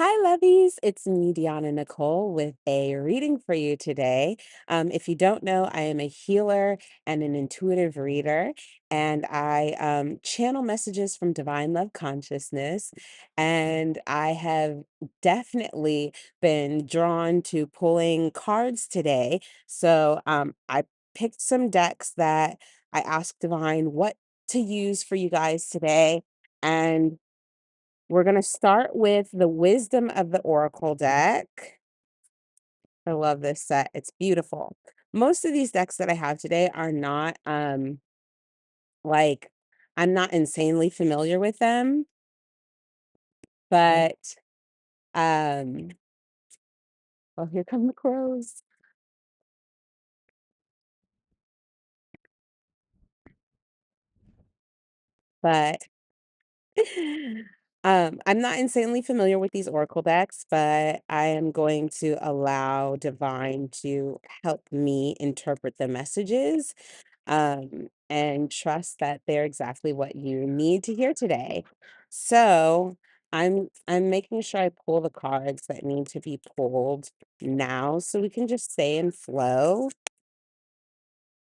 Hi, lovies. It's me, Deanna Nicole, with a reading for you today. If you don't know, I am a healer and an intuitive reader, and I channel messages from divine love consciousness. And I have definitely been drawn to pulling cards today. So I picked some decks that I asked divine what to use for you guys today. And we're going to start with the Wisdom of the Oracle deck. I love this set. It's beautiful. Most of these decks that I have today are not like I'm not insanely familiar with them, but um oh, here come the crows. But I'm not insanely familiar with these oracle decks, but I am going to allow divine to help me interpret the messages and trust that they're exactly what you need to hear today. So I'm making sure I pull the cards that need to be pulled now so we can just stay in flow.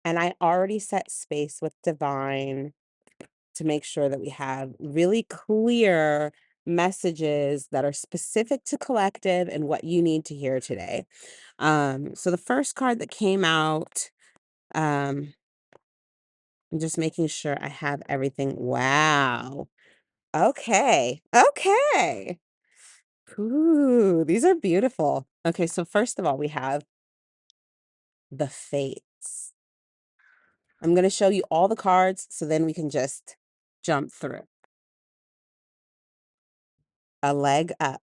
And I already set space with divine to make sure that we have really clear messages that are specific to collective and what you need to hear today. So the first card that came out, um, I'm just making sure I have everything. Wow. Okay. Okay. Ooh, these are beautiful. Okay, so first of all, we have the fates. I'm going to show you all the cards so then we can just jump through. A leg up,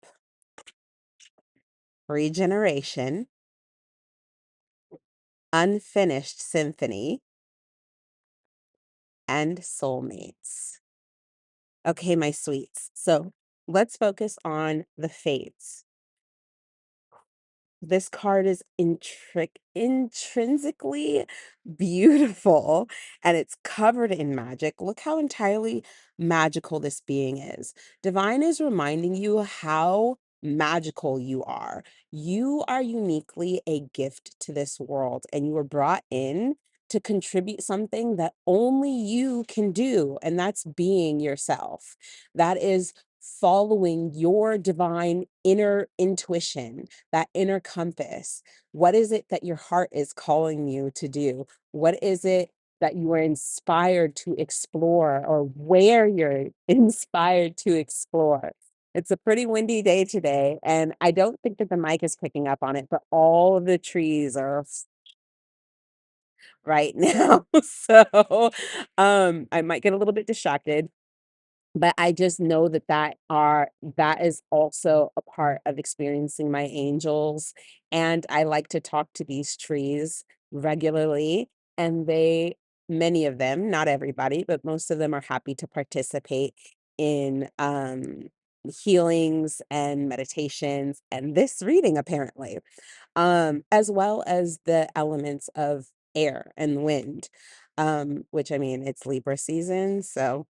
regeneration, unfinished symphony, and soulmates. Okay, my sweets. So let's focus on the fates. This card is intrinsically beautiful and it's covered in magic. Look how entirely magical this being is. Divine is reminding you how magical you are. You are uniquely a gift to this world, and you were brought in to contribute something that only you can do, and that's being yourself. That is following your divine inner intuition, that inner compass. What is it that your heart is calling you to do? What is it that you are inspired to explore, or where you're inspired to explore? It's a pretty windy day today, and I don't think that the mic is picking up on it, but all of the trees are right now. So I might get a little bit distracted, but I just know that that is also a part of experiencing my angels, and I like to talk to these trees regularly, and many of them, not everybody, but most of them are happy to participate in, healings and meditations and this reading apparently, as well as the elements of air and wind, which, I mean, it's Libra season, so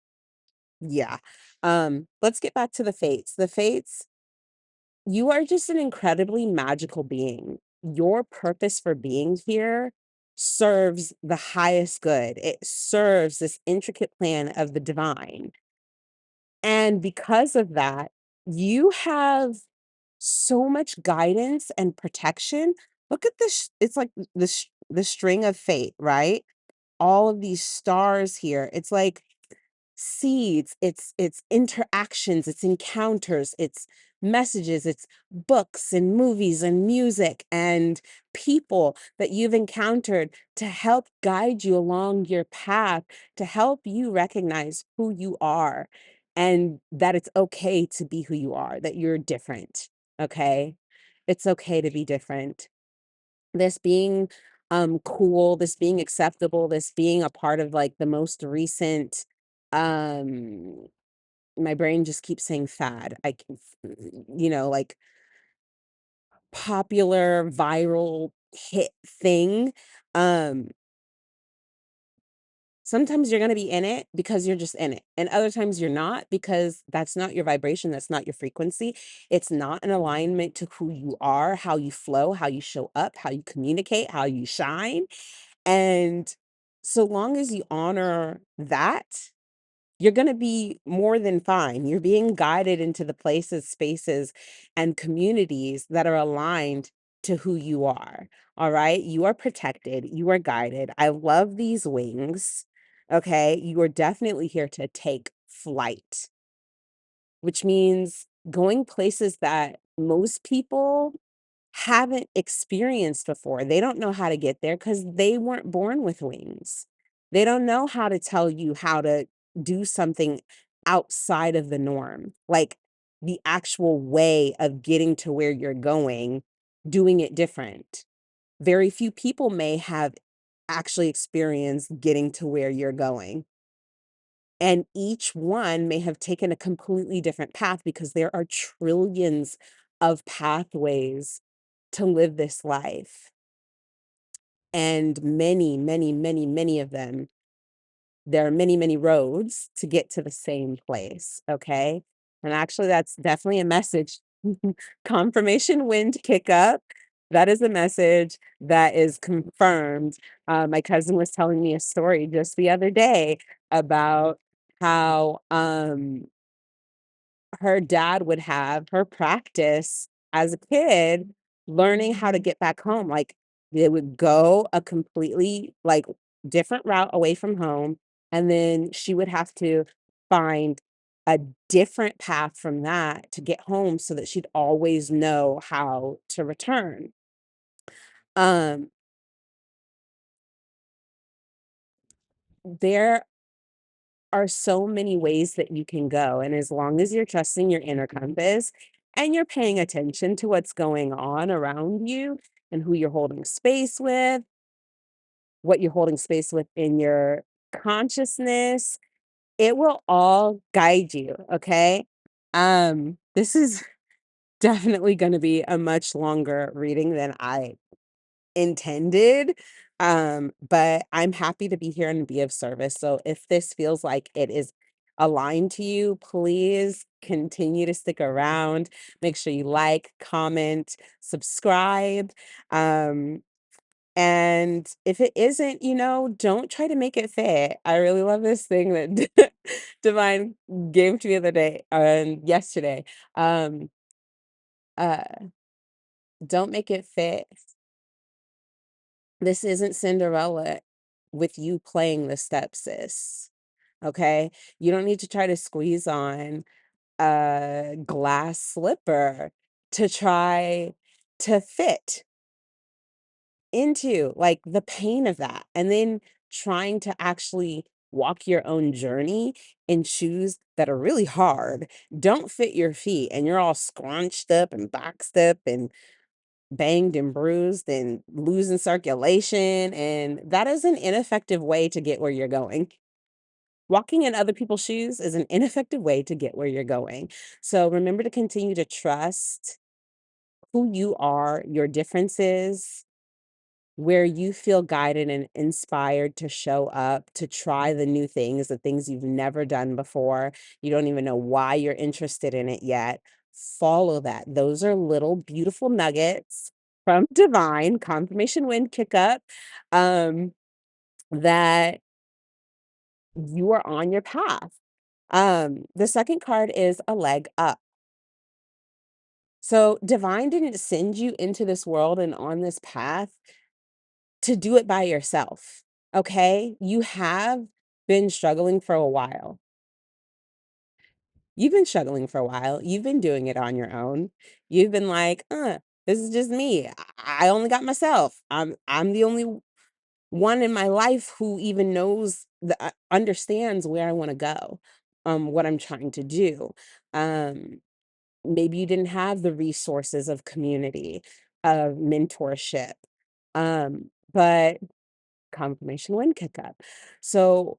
yeah. Let's get back to the fates. The fates, you are just an incredibly magical being. Your purpose for being here serves the highest good. It serves this intricate plan of the divine. And because of that, you have so much guidance and protection. Look at this. It's like the string of fate, right? All of these stars here. It's like seeds, it's interactions, it's encounters, it's messages, it's books and movies and music and people that you've encountered to help guide you along your path, to help you recognize who you are and that it's okay to be who you are, that you're different. Okay, it's okay to be different. This being cool, this being acceptable, this being a part of like the most recent, um my brain just keeps saying fad. Like popular viral hit thing. Um Sometimes you're gonna be in it because you're just in it, and other times you're not because that's not your vibration, that's not your frequency. It's not an alignment to who you are, how you flow, how you show up, how you communicate, how you shine, and so long as you honor that, you're gonna be more than fine. You're being guided into the places, spaces, and communities that are aligned to who you are. All right. You are protected. You are guided. I love these wings. Okay. You are definitely here to take flight, which means going places that most people haven't experienced before. They don't know how to get there because they weren't born with wings. They don't know how to tell you how to do something outside of the norm, like the actual way of getting to where you're going, doing it different. Very few people may have actually experienced getting to where you're going. And each one may have taken a completely different path because there are trillions of pathways to live this life. And many, many, many, many of them, there are many, many roads to get to the same place. Okay. And actually, that's definitely a message. Confirmation wind kick up. That is a message that is confirmed. My cousin was telling me a story just the other day about how her dad would have her practice as a kid learning how to get back home. Like, they would go a completely, like, different route away from home, and then she would have to find a different path from that to get home so that she'd always know how to return. Um, there are so many ways that you can go, and as long as you're trusting your inner compass and you're paying attention to what's going on around you and who you're holding space with, what you're holding space with in your consciousness, it will all guide you, okay? This is definitely gonna be a much longer reading than I intended. But I'm happy to be here and be of service. So if this feels like it is aligned to you, please continue to stick around. Make sure you like, comment, subscribe. Um, and if it isn't, don't try to make it fit. I really love this thing that Divine gave to me the other day and yesterday. Um, uh, don't make it fit. This isn't Cinderella with you playing the step-sis, okay? You don't need to try to squeeze on a glass slipper to try to fit into, like, the pain of that, and then trying to actually walk your own journey in shoes that are really hard, don't fit your feet, and you're all scrunched up and boxed up and banged and bruised and losing circulation, and that is an ineffective way to get where you're going. Walking in other people's shoes is an ineffective way to get where you're going. So remember to continue to trust who you are, your differences, where you feel guided and inspired to show up, to try the new things, the things you've never done before. You don't even know why you're interested in it yet. Follow that. Those are little beautiful nuggets from divine confirmation wind kick up, um, that you are on your path. The second card is a leg up. So divine didn't send you into this world and on this path to do it by yourself, okay? You have been struggling for a while. You've been struggling for a while. You've been doing it on your own. You've been like, this is just me. I only got myself. I'm the only one in my life who even knows understands where I want to go, what I'm trying to do. Um, Maybe you didn't have the resources of community, of mentorship. But confirmation wind kick up. So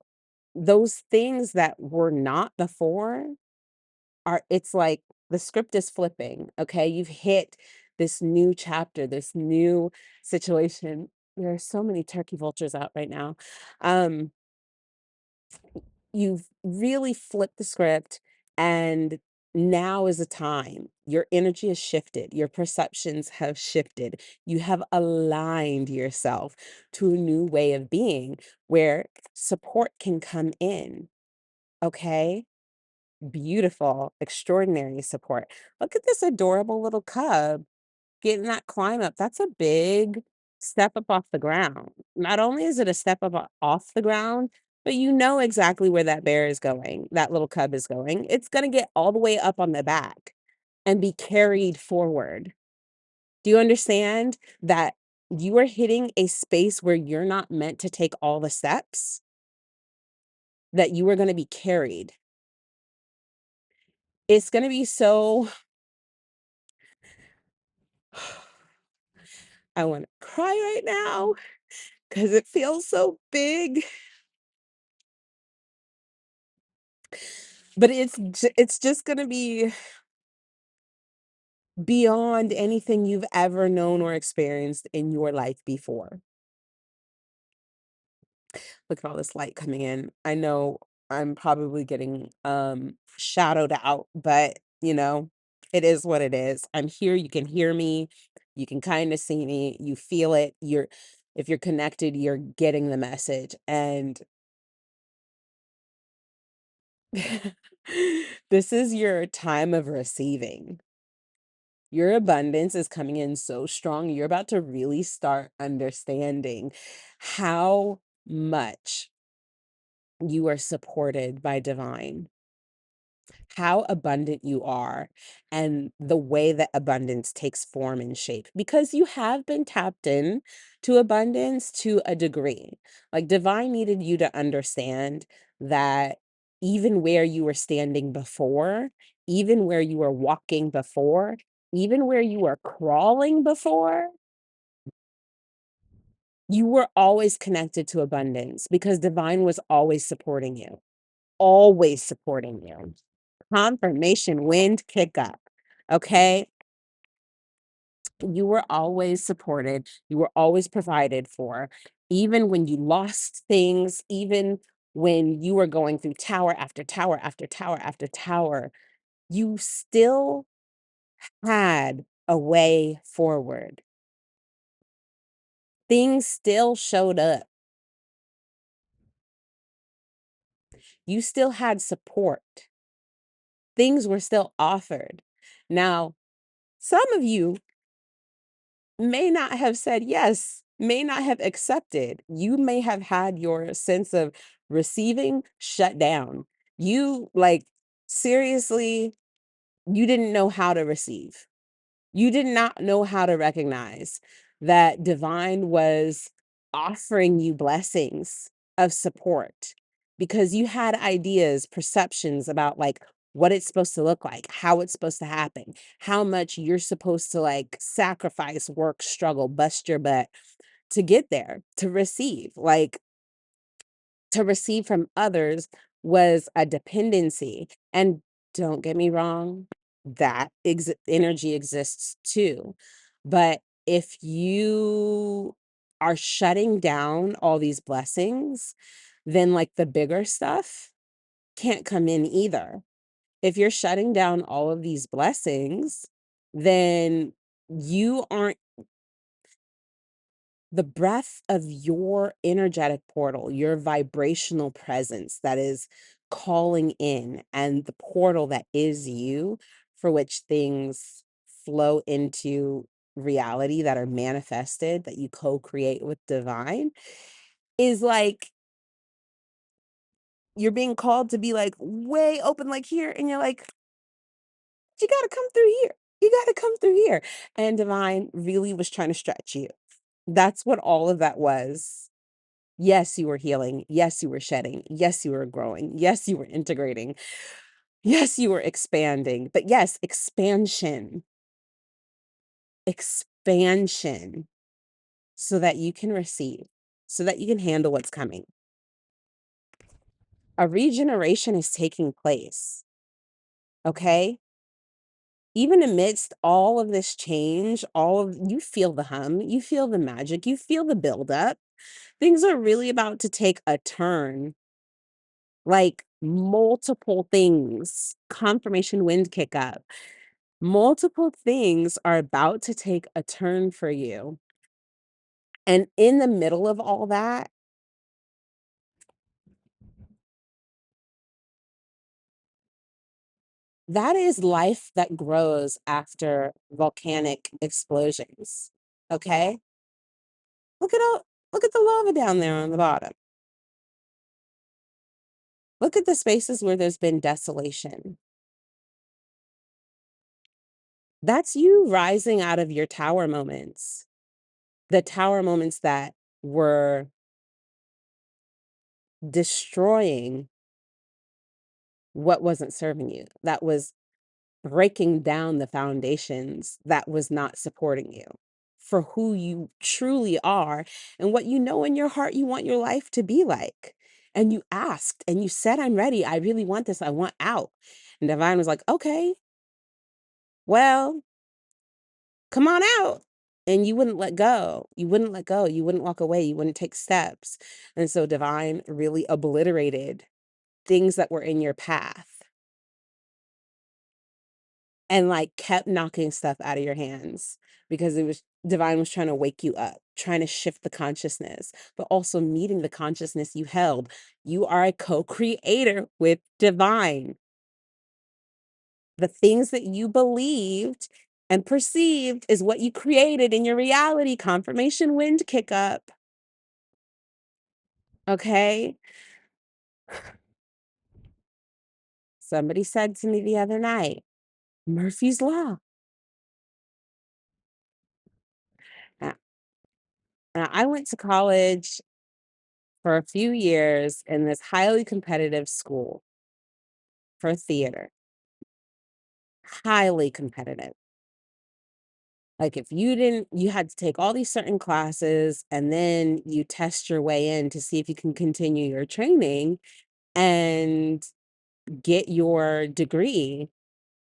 those things that were not before it's like the script is flipping. Okay. You've hit this new chapter, this new situation. There are so many turkey vultures out right now. Um, You've really flipped the script, and now is the time. Your energy has shifted, your perceptions have shifted. You have aligned yourself to a new way of being where support can come in, okay? Beautiful, extraordinary support. Look at this adorable little cub getting that climb up. That's a big step up off the ground. Not only is it a step up off the ground, but you know exactly where that bear is going, that little cub is going. It's going to get all the way up on the back and be carried forward. Do you understand that you are hitting a space where you're not meant to take all the steps, that you are going to be carried? It's going to be so I want to cry right now because it feels so big, but it's just going to be beyond anything you've ever known or experienced in your life before. Look at all this light coming in. I know I'm probably getting shadowed out, but it is what it is. I'm here, you can hear me, you can kind of see me, you feel it. If you're connected, you're getting the message. And this is your time of receiving. Your abundance is coming in so strong. You're about to really start understanding how much you are supported by divine, how abundant you are, and the way that abundance takes form and shape because you have been tapped in to abundance to a degree. Like divine needed you to understand that even where you were standing before, even where you were walking before, even where you were crawling before, you were always connected to abundance because divine was always supporting you. Confirmation wind kick up. Okay. You were always supported. You were always provided for. Even when you lost things, even when you were going through tower after tower after tower after tower, you still had a way forward. Things still showed up. You still had support. Things were still offered. Now, some of you may not have said yes, may not have accepted. You may have had your sense of receiving shut down. You like seriously, you didn't know how to receive. You did not know how to recognize that divine was offering you blessings of support because you had ideas, perceptions about like what it's supposed to look like, how it's supposed to happen, how much you're supposed to like sacrifice, work, struggle, bust your butt to get there, to receive. Like to receive from others was a dependency. And don't get me wrong, that energy exists too. But if you are shutting down all these blessings, then like the bigger stuff can't come in either. If you're shutting down all of these blessings, then you aren't the breath of your energetic portal, your vibrational presence that is calling in, and the portal that is you, for which things flow into reality that are manifested, that you co create with divine, is like you're being called to be like way open, like here. And you're like, you got to come through here. You got to come through here. And divine really was trying to stretch you. That's what all of that was. Yes, you were healing. Yes, you were shedding. Yes, you were growing. Yes, you were integrating. Yes, you were expanding. But yes, expansion, expansion, so that you can receive, so that you can handle what's coming. A regeneration is taking place. Okay. Even amidst all of this change, you feel the hum, you feel the magic, you feel the buildup. Things are really about to take a turn like multiple things, confirmation wind kick up. Multiple things are about to take a turn for you. And in the middle of all that, that is life that grows after volcanic explosions. Okay? Look at all look at the lava down there on the bottom. Look at the spaces where there's been desolation. That's you rising out of your tower moments. The tower moments that were destroying what wasn't serving you, that was breaking down the foundations that was not supporting you for who you truly are and what you know in your heart you want your life to be like. And you asked and you said, I'm ready. I really want this. I want out. And Divine was like, okay, well, come on out. And you wouldn't let go. You wouldn't let go. You wouldn't walk away. You wouldn't take steps. And so Divine really obliterated things that were in your path and like kept knocking stuff out of your hands because it was Divine was trying to wake you up, trying to shift the consciousness, but also meeting the consciousness you held. You are a co-creator with Divine. The things that you believed and perceived is what you created in your reality. Confirmation wind kick up. Okay. Somebody said to me the other night, Murphy's Law. Now, now, I went to college for a few years in this highly competitive school for theater. Highly competitive. Like if you didn't, you had to take all these certain classes and then you test your way in to see if you can continue your training and get your degree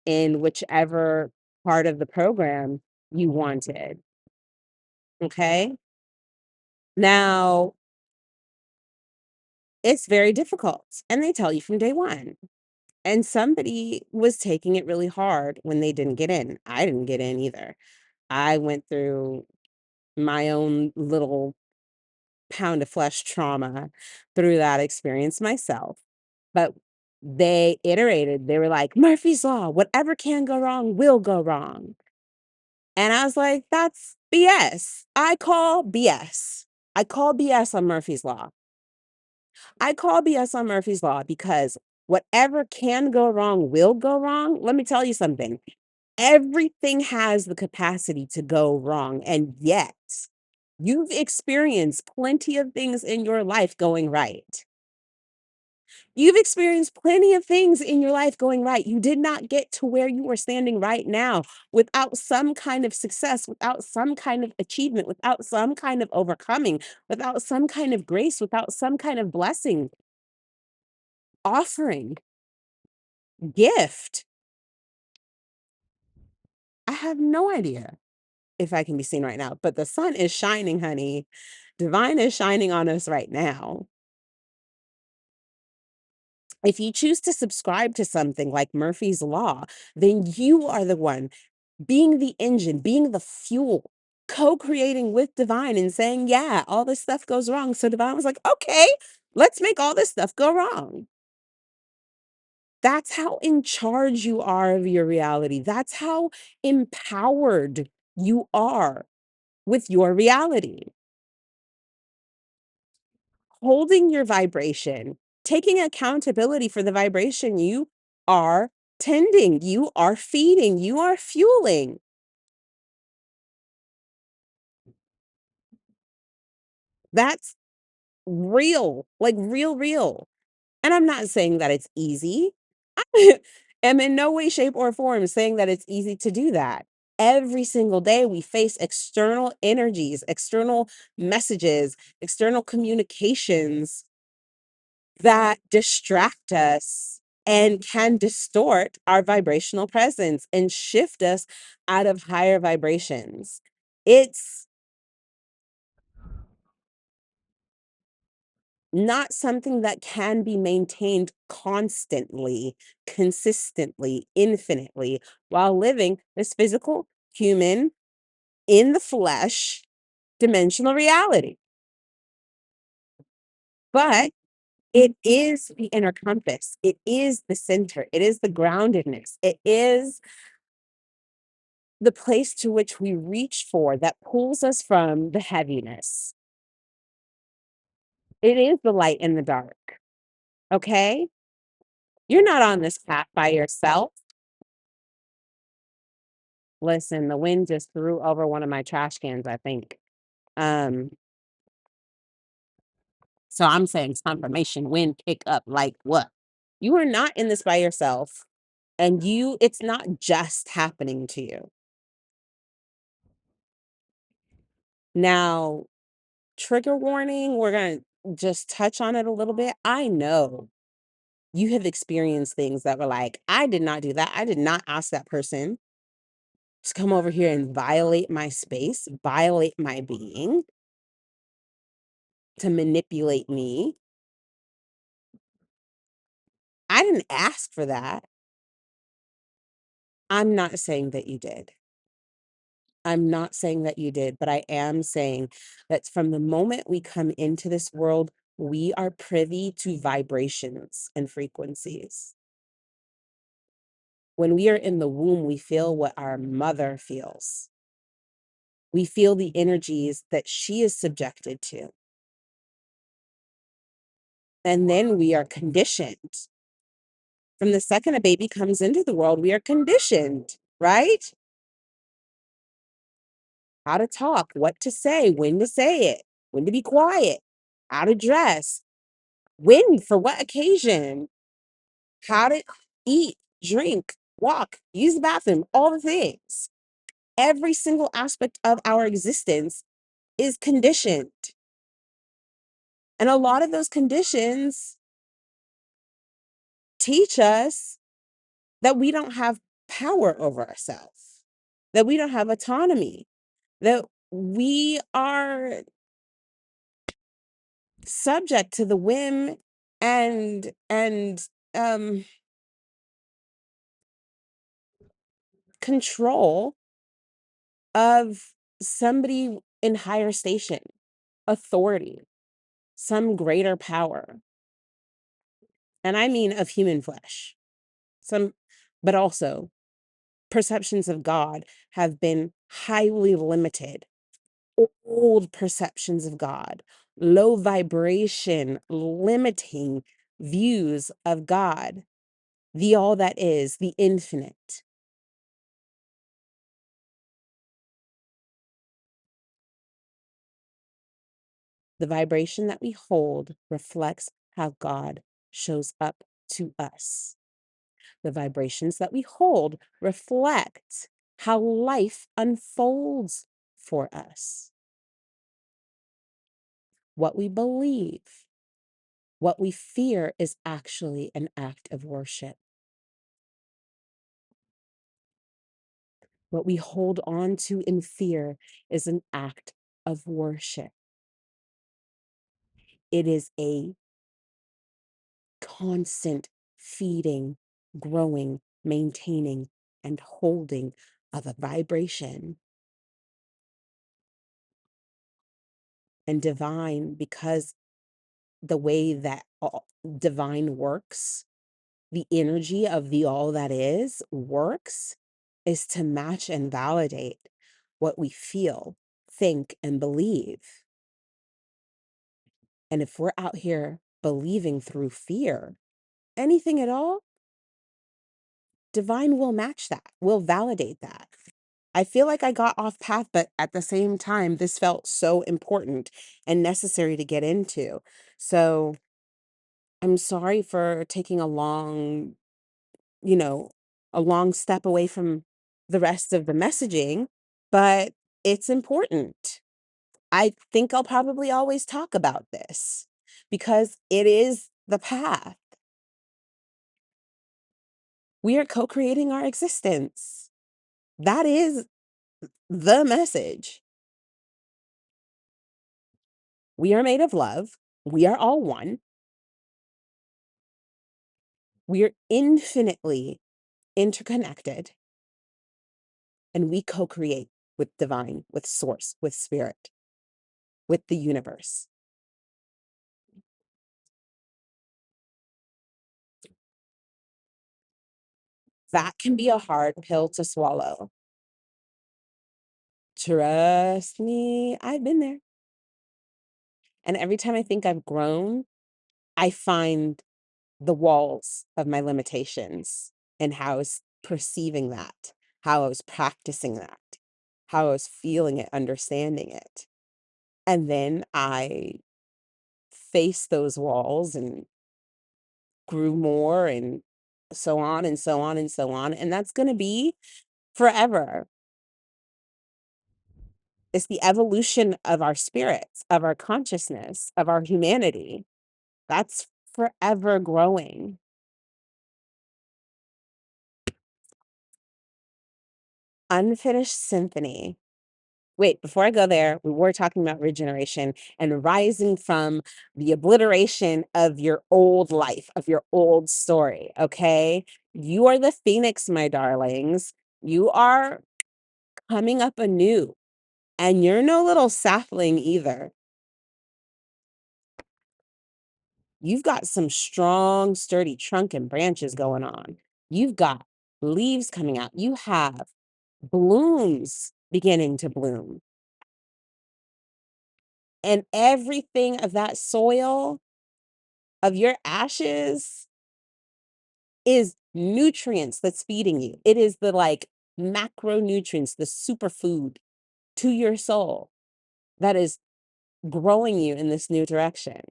in whichever part of the program you wanted. Okay. Now, it's very difficult. And they tell you from day one. And somebody was taking it really hard when they didn't get in. I didn't get in either. I went through my own little pound of flesh trauma through that experience myself. But they iterated. They were like, Murphy's Law, whatever can go wrong will go wrong. And I was like, that's BS. I call BS. I call BS on Murphy's Law. I call BS on Murphy's Law because whatever can go wrong will go wrong. Let me tell you something. Everything has the capacity to go wrong. And yet, you've experienced plenty of things in your life going right. You've experienced plenty of things in your life going right. You did not get to where you are standing right now without some kind of success, without some kind of achievement, without some kind of overcoming, without some kind of grace, without some kind of blessing, offering, gift. I have no idea if I can be seen right now, but the sun is shining, honey. Divine is shining on us right now. If you choose to subscribe to something like Murphy's Law, then you are the one being the engine, being the fuel, co-creating with Divine and saying, yeah, all this stuff goes wrong. So Divine was like, okay, let's make all this stuff go wrong. That's how in charge you are of your reality. That's how empowered you are with your reality. Holding your vibration, taking accountability for the vibration you are tending, you are feeding, you are fueling. That's real, like real, real. And I'm not saying that it's easy. I am in no way, shape, or form saying that it's easy to do that. Every single day, we face external energies, external messages, external communications that distract us and can distort our vibrational presence and shift us out of higher vibrations. It's not something that can be maintained constantly, consistently, infinitely, while living this physical, human, in the flesh, dimensional reality. But it is the inner compass. It is the center. It is the groundedness. It is the place to which we reach for that pulls us from the heaviness. It is the light in the dark. Okay? You're not on this path by yourself. Listen, the wind just threw over one of my trash cans, I think. Um, so I'm saying confirmation, wind pick up like what? You are not in this by yourself. And it's not just happening to you. Now, trigger warning, we're going to just touch on it a little bit. I know you have experienced things that were like, I did not do that. I did not ask that person to come over here and violate my space, violate my being, to manipulate me. I didn't ask for that. I'm not saying that you did. I'm not saying that you did, but I am saying that from the moment we come into this world, we are privy to vibrations and frequencies. When we are in the womb, we feel what our mother feels. We feel the energies that she is subjected to. And then we are conditioned. From the second a baby comes into the world, we are conditioned, right? How to talk, what to say, when to be quiet, how to dress, when, for what occasion, how to eat, drink, walk, use the bathroom, all the things. Every single aspect of our existence is conditioned. And a lot of those conditions teach us that we don't have power over ourselves, that we don't have autonomy, that we are subject to the whim and control of somebody in higher station, authority, some greater power. And I mean of human flesh. Some, but also perceptions of God have been highly limited. Old perceptions of God, low vibration, limiting views of God, the all that is, the infinite. The vibration that we hold reflects how God shows up to us. The vibrations that we hold reflect how life unfolds for us. What we believe, what we fear is actually an act of worship. What we hold on to in fear is an act of worship. It is a constant feeding, growing, maintaining, and holding of a vibration. And divine, because the way that divine works, the energy of the all that is works, is to match and validate what we feel, think, and believe. And if we're out here believing through fear, anything at all, divine will match that, will validate that. I feel like I got off path, but at the same time, this felt so important and necessary to get into. So I'm sorry for taking you know, a long step away from the rest of the messaging, but it's important. I think I'll probably always talk about this because it is the path. We are co creating our existence. That is the message. We are made of love. We are all one. We're infinitely interconnected, and we co-create with divine, with source, with spirit, with the universe. That can be a hard pill to swallow. Trust me, I've been there. And every time I think I've grown, I find the walls of my limitations and how I was perceiving that, how I was practicing that, how I was feeling it, understanding it. And then I faced those walls and grew more and so on and so on and so on. And that's going to be forever. It's the evolution of our spirits, of our consciousness, of our humanity. That's forever growing. Unfinished symphony. Wait, before I go there, we were talking about regeneration and rising from the obliteration of your old life, of your old story. Okay. You are the phoenix, my darlings. You are coming up anew, and you're no little sapling either. You've got some strong, sturdy trunk and branches going on. You've got leaves coming out. You have blooms beginning to bloom. And everything of that soil, of your ashes, is nutrients that's feeding you. It is the like macronutrients, the superfood to your soul that is growing you in this new direction.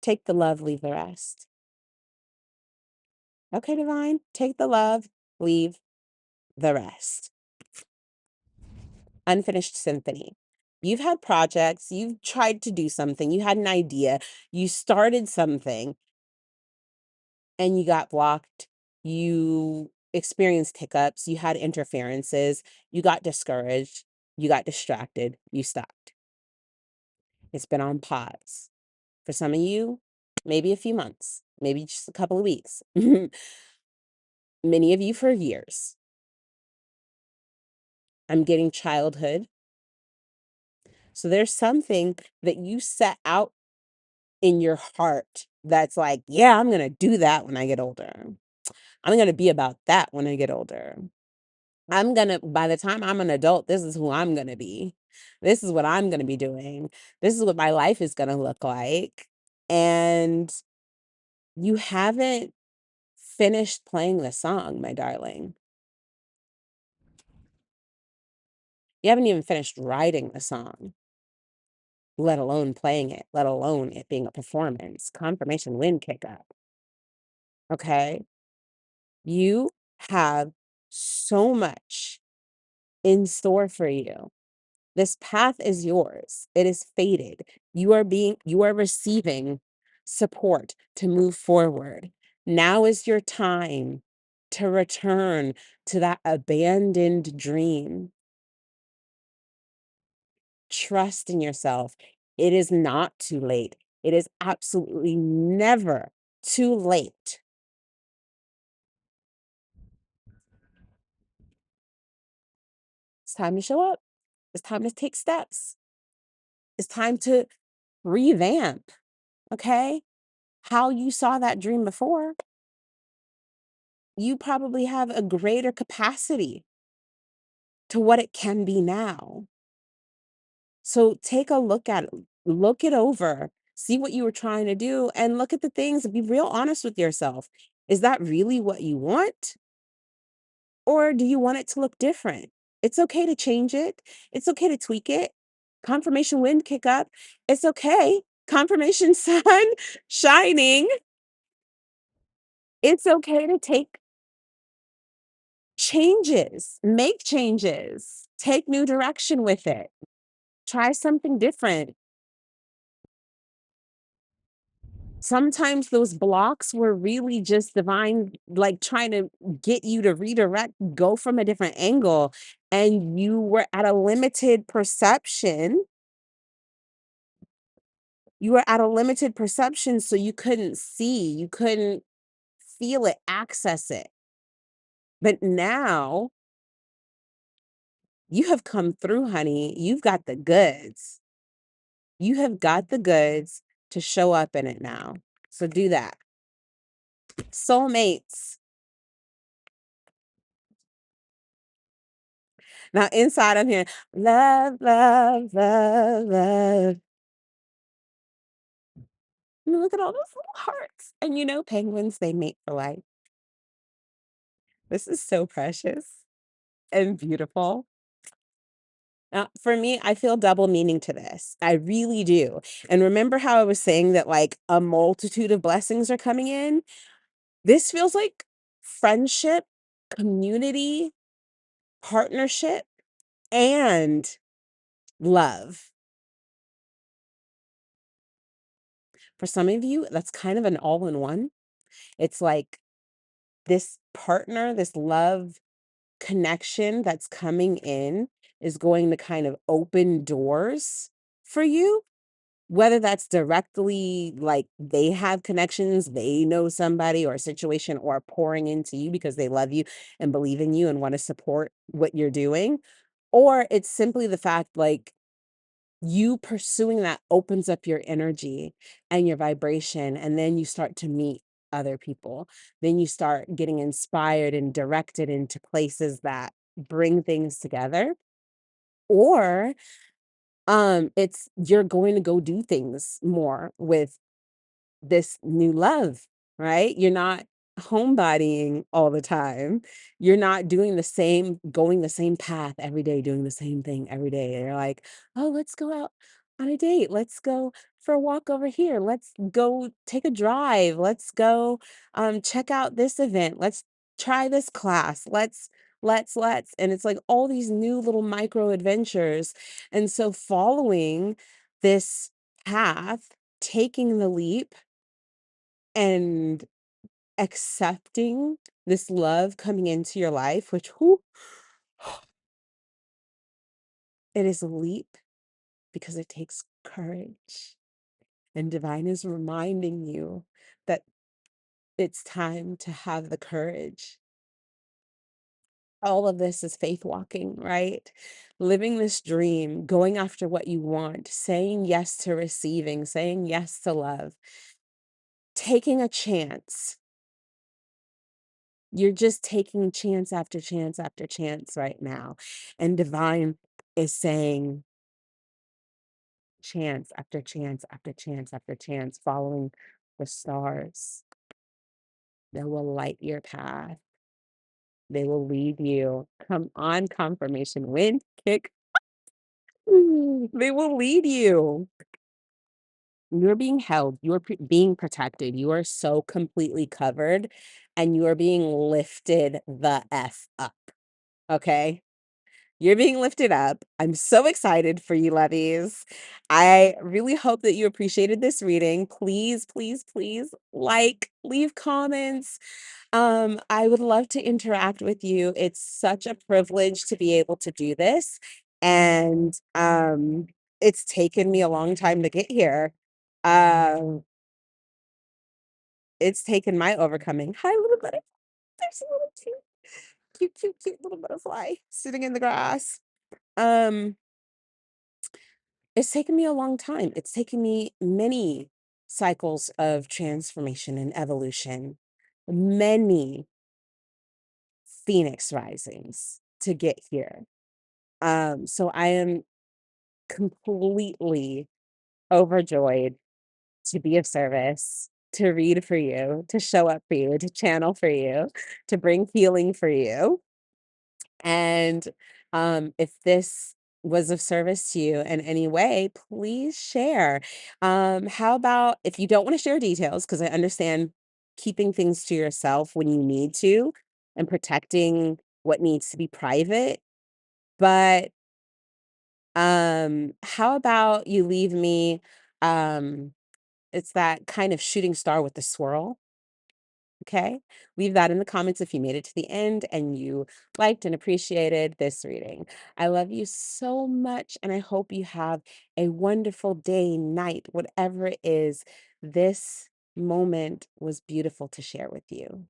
Take the love, leave the rest. Okay, divine, take the love, leave the rest. Unfinished symphony. You've had projects, you've tried to do something, you had an idea, you started something, and you got blocked, you experienced hiccups, you had interferences, you got discouraged, you got distracted, you stopped. It's been on pause. For some of you, maybe a few months, maybe just a couple of weeks. Many of you for years. I'm getting childhood. So there's something that you set out in your heart that's like, yeah, I'm going to do that when I get older. I'm going to be about that when I get older. By the time I'm an adult, this is who I'm going to be. This is what I'm going to be doing. This is what my life is going to look like. And you haven't finished playing the song, my darling. You haven't even finished writing the song, let alone playing it, let alone it being a performance. Confirmation wind kick up. Okay. You have so much in store for you. This path is yours. It is fated. You are receiving support to move forward. Now is your time to return to that abandoned dream. Trust in yourself. It is not too late. It is absolutely never too late. It's time to show up. It's time to take steps. It's time to revamp, okay? How you saw that dream before, you probably have a greater capacity to what it can be now. So take a look at it, look it over, see what you were trying to do, and look at the things, be real honest with yourself. Is that really what you want? Or do you want it to look different? It's okay to change it. It's okay to tweak it. Confirmation wind kick up. It's okay. Confirmation sun shining. It's okay to take changes, make changes, take new direction with it, try something different. Sometimes those blocks were really just divine, like trying to get you to redirect, go from a different angle, and you were at a limited perception You were at a limited perception, so you couldn't see, you couldn't feel it, access it. But now you have come through, honey. You've got the goods. You have got the goods to show up in it now. So do that. Soulmates. Now inside I'm hearing love, love, love, love. And look at all those little hearts. And penguins, they mate for life. This is so precious and beautiful. For me, I feel double meaning to this. I really do. And remember how I was saying that like a multitude of blessings are coming in? This feels like friendship, community, partnership, and love. For some of you, that's kind of an all in one. It's like this partner, this love connection that's coming in is going to kind of open doors for you. Whether that's directly like they have connections, they know somebody or a situation, or pouring into you because they love you and believe in you and want to support what you're doing, or it's simply the fact like you pursuing that opens up your energy and your vibration, and then you start to meet other people. Then you start getting inspired and directed into places that bring things together. Or it's you're going to go do things more with this new love, right? You're not homebodying all the time. You're not doing going the same path every day, doing the same thing every day. You're like, oh, let's go out on a date. Let's go for a walk over here. Let's go take a drive. Let's go check out this event. Let's try this class. Let's. And it's like all these new little micro adventures. And so following this path, taking the leap and accepting this love coming into your life, which whoo, it is a leap because it takes courage. And divine is reminding you that it's time to have the courage. All of this is faith walking, right? Living this dream, going after what you want, saying yes to receiving, saying yes to love, taking a chance. You're just taking chance after chance after chance right now. And divine is saying chance after chance after chance after chance, following the stars that will light your path. They will lead you. Come on, confirmation. Wind, kick. They will lead you. You're being held. You're being protected. You are so completely covered and you are being lifted the F up. Okay. You're being lifted up. I'm so excited for you, lovies. I really hope that you appreciated this reading. Please, please, please leave comments. I would love to interact with you. It's such a privilege to be able to do this. And it's taken me a long time to get here. Um, it's taken my overcoming. Hi, little butterfly. There's a little cute little butterfly sitting in the grass. Um, It's taken me a long time. It's taken me many cycles of transformation and evolution, many phoenix risings to get here. So I am completely overjoyed to be of service, to read for you, to show up for you, to channel for you, to bring healing for you. And if this was of service to you in any way, please share. How about if you don't want to share details, because I understand keeping things to yourself when you need to and protecting what needs to be private. But how about you leave me it's that kind of shooting star with the swirl. Okay? Leave that in the comments if you made it to the end and you liked and appreciated this reading. I love you so much, and I hope you have a wonderful day, night, whatever it is. This moment was beautiful to share with you.